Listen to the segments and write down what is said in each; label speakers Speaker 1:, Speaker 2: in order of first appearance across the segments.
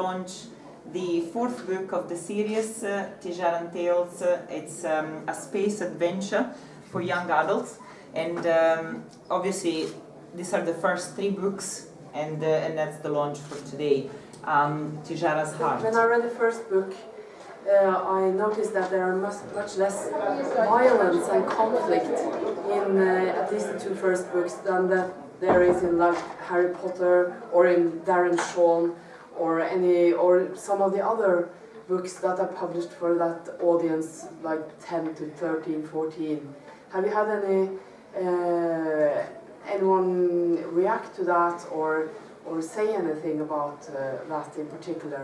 Speaker 1: launch the fourth book of the series, Tijaran Tales. It's a space adventure for young adults, and obviously these are the first 3 books, and that's the launch for today. Tijara's Heart.
Speaker 2: When I read the first book, I noticed that there are much less violence and conflict in at least the 2 first books than that there is in like Harry Potter or in Darren Shawn or some of the other books that are published for that audience, like 10 to 13, 14. Have you had anyone react to that or say anything about that in particular?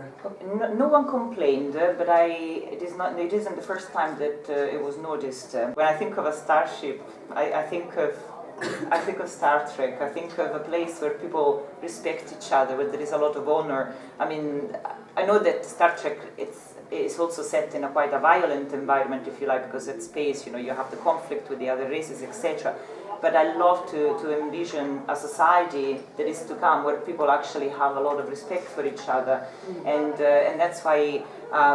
Speaker 1: No one complained, but it isn't the first time that it was noticed. When I think of a starship, I think of Star Trek. I think of a place where people respect each other, where there is a lot of honor. I mean, I know that Star Trek it's also set in quite a violent environment, if you like, because it's space. You know, you have the conflict with the other races, etc. But I love to envision a society that is to come where people actually have a lot of respect for each other, and that's why,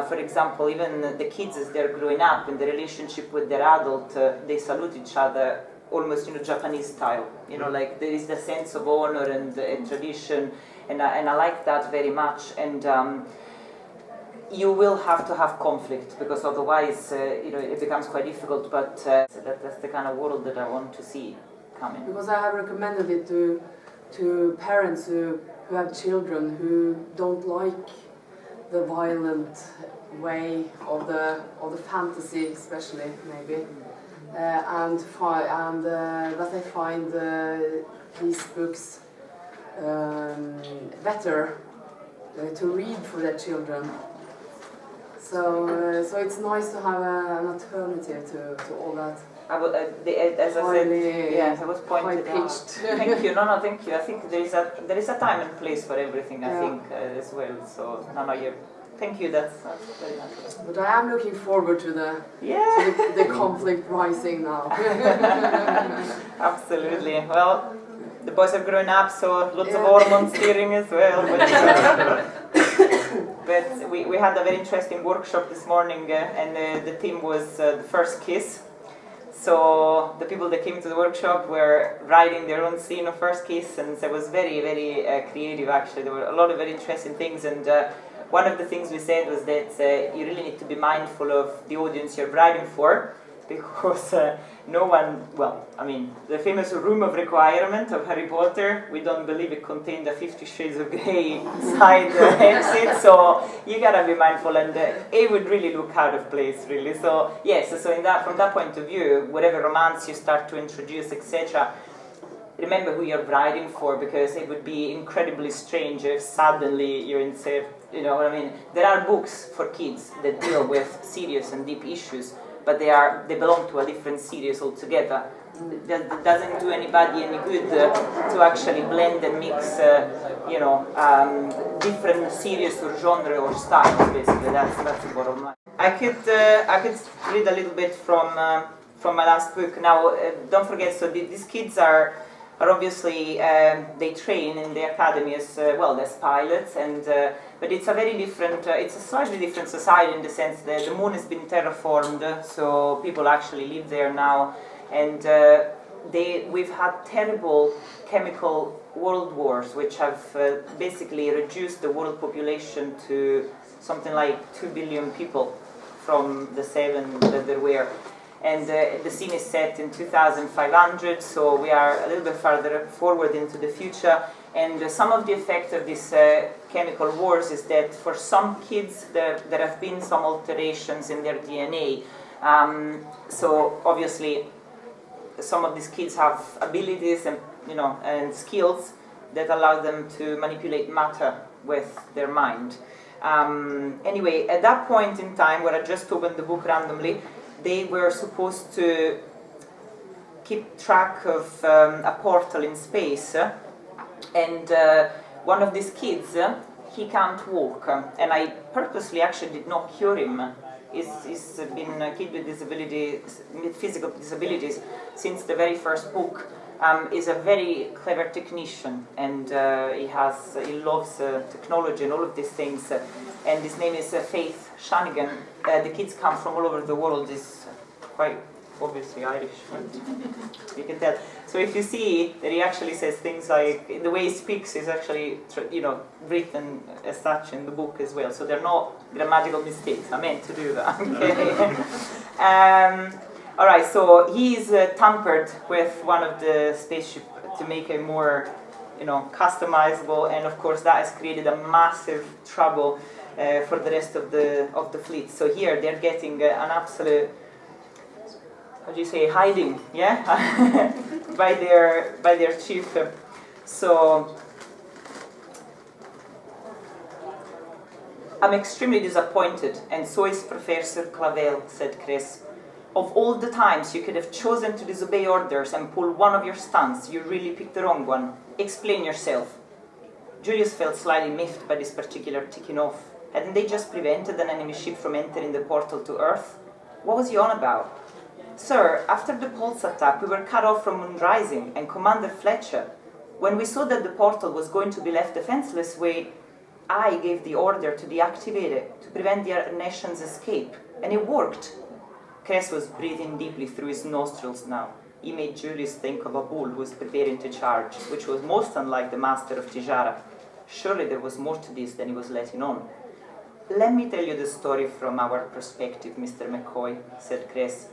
Speaker 1: for example, even the kids as they're growing up in the relationship with their adult, they salute each other almost Japanese style. You know, like there is the sense of honor and tradition, and I like that very much. And you will have to have conflict, because otherwise, it becomes quite difficult. But that's the kind of world that I want to see coming.
Speaker 2: Because I have recommended it to parents who have children who don't like the violent way of the fantasy, especially maybe, and that they find these books better to read for their children. So it's nice to have an alternative to all that.
Speaker 1: As I said, yes, I was pointed out. Thank you. No, thank you. I think there is a time and place for everything. I think as well. So thank you. That's very nice.
Speaker 2: But I am looking forward to the conflict rising now.
Speaker 1: Absolutely. Well, the boys have grown up, so lots of hormone steering as well. But we had a very interesting workshop this morning, and the theme was the first kiss. So the people that came to the workshop were writing their own scene of first kiss, and so it was very, very creative actually. There were a lot of very interesting things, and one of the things we said was that you really need to be mindful of the audience you're writing for, because the famous room of requirement of Harry Potter, we don't believe it contained a 50 Shades of Grey side exit, so you gotta be mindful, and it would really look out of place, really. So yes, so from that point of view, whatever romance you start to introduce, etc., remember who you're writing for, because it would be incredibly strange if suddenly you're in, you know what I mean? There are books for kids that deal with serious and deep issues, but they belong to a different series altogether. That doesn't do anybody any good to actually blend and mix, different series or genre or styles. Basically, that's the bottom line. I could read a little bit from my last book. Now, don't forget. So these kids are obviously they train in the academy as pilots, and but it's a very different, it's a slightly different society in the sense that the moon has been terraformed, so people actually live there now, and we've had terrible chemical world wars which have basically reduced the world population to something like 2 billion people from the 7 that there were. And the scene is set in 2500, so we are a little bit further forward into the future. And some of the effect of these chemical wars is that for some kids there have been some alterations in their DNA. So obviously some of these kids have abilities and skills that allow them to manipulate matter with their mind. Anyway, at that point in time, where I just opened the book randomly, they were supposed to keep track of a portal in space, and one of these kids, he can't walk, and I purposely actually did not cure him. He's been a kid with disabilities, with physical disabilities, since the very first book. is a very clever technician, and he loves technology and all of these things. And his name is Faith Shanigan. The kids come from all over the world. He's quite obviously Irish, you can tell. So if you see that he actually says things like, the way he speaks is actually, written as such in the book as well. So they're not grammatical mistakes. I meant to do that. Okay. All right. So he's tampered with one of the spaceship to make it more, customizable, and of course that has created a massive trouble for the rest of the fleet. So here they're getting an absolute, how do you say, hiding, yeah, by their chief. So I'm extremely disappointed, and so is Professor Clavel, said Chris. Of all the times you could have chosen to disobey orders and pull one of your stunts, you really picked the wrong one. Explain yourself. Julius felt slightly miffed by this particular ticking off. Hadn't they just prevented an enemy ship from entering the portal to Earth? What was he on about? Sir, after the pulse attack, we were cut off from Moon Rising and Commander Fletcher. When we saw that the portal was going to be left defenseless, I gave the order to deactivate it, to prevent the nation's escape, and it worked. Cress was breathing deeply through his nostrils now. He made Julius think of a bull who was preparing to charge, which was most unlike the master of Tijara. Surely there was more to this than he was letting on. Let me tell you the story from our perspective, Mr. McCoy, said Cress.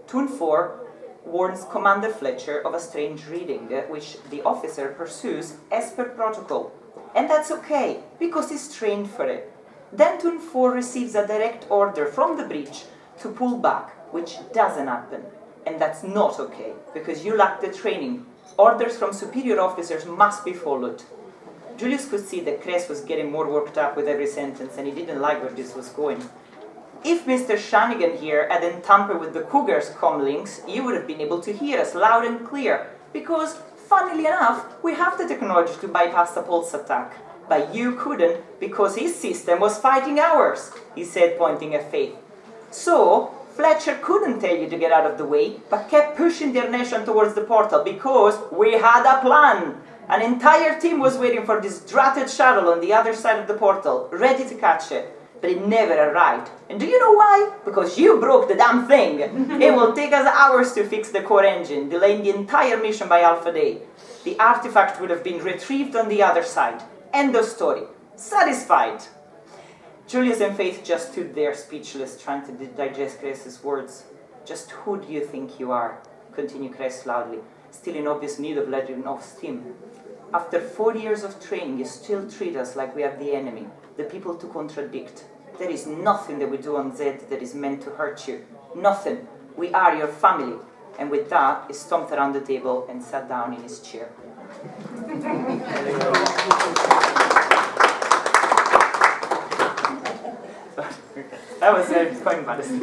Speaker 1: Toon 4 warns Commander Fletcher of a strange reading, which the officer pursues as per protocol. And that's okay, because he's trained for it. Then Toon 4 receives a direct order from the breach to pull back, which doesn't happen. And that's not okay, because you lack the training. Orders from superior officers must be followed. Julius could see that Cress was getting more worked up with every sentence, and he didn't like where this was going. If Mr. Shanigan here hadn't tampered with the Cougar's comlinks, you would have been able to hear us loud and clear, because, funnily enough, we have the technology to bypass the pulse attack. But you couldn't, because his system was fighting ours, he said, pointing at Faith. So, Fletcher couldn't tell you to get out of the way, but kept pushing their nation towards the portal, because we had a plan. An entire team was waiting for this dratted shuttle on the other side of the portal, ready to catch it. But it never arrived. And do you know why? Because you broke the damn thing. It will take us hours to fix the core engine, delaying the entire mission by half a day. The artifact would have been retrieved on the other side. End of story. Satisfied. Julius and Faith just stood there speechless, trying to digest Cress's words. Just who do you think you are? Continued Cress loudly, still in obvious need of letting off steam. After 4 years of training, you still treat us like we are the enemy, the people to contradict. There is nothing that we do on Zed that is meant to hurt you. Nothing. We are your family. And with that, he stomped around the table and sat down in his chair. That was quite embarrassing.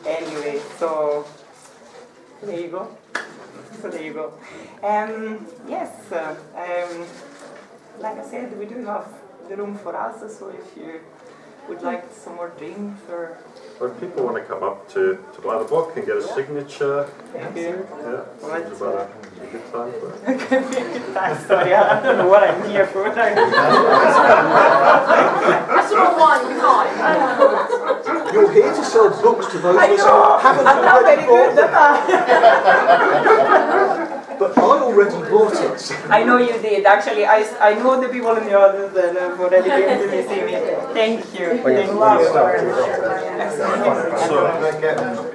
Speaker 1: Anyway, so there you go. Yes, like I said, we do have the room for us, so if you would like some more drinks or...
Speaker 3: Or if people want to come up to buy the book and get a signature,
Speaker 1: thank you.
Speaker 3: Yeah, it's about a good time for it.
Speaker 1: It could be a good time, sorry, I don't know what I'm here for.
Speaker 2: It's all one time.
Speaker 4: You're here to sell books to those of us who haven't
Speaker 1: I'm not
Speaker 4: already
Speaker 1: very good,
Speaker 4: bought
Speaker 1: am
Speaker 4: them. But I already bought it.
Speaker 1: I know you did. Actually, I know the people in the audience that have already been to see me. Thank you. Thank you.